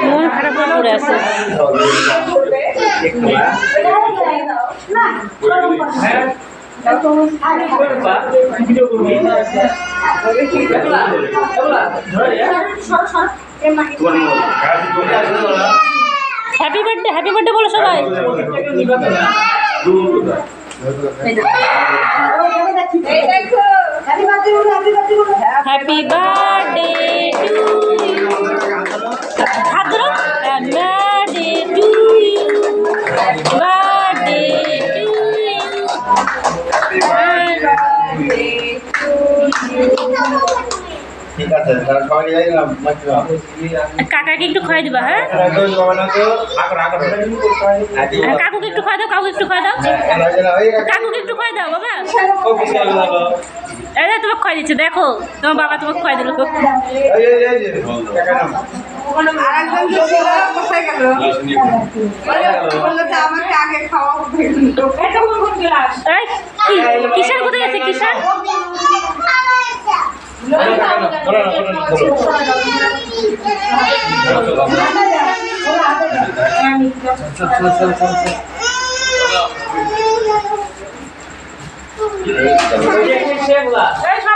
মন খারাপ করে আছে হ্যাপি বার্থডে বলো সবাই হ্যাপি বার্থডে টু ইউ হাত ধরো birthday to you birthday to ঠিক আছে তাহলে সবাই যাই না কাকাকে একটু খাওয়াই দিবা হ্যাঁ কাকুকে একটু খাওয়া দাও কাকুকে একটু খাওয়া দাও কাকুকে একটু খাওয়াই দাও বাবা এই তোমাকে খাওয়াই দিচ্ছে দেখো তোমার বাবা তোমাকে খাওয়াই দিল কিষান কোথায় আছে কিষান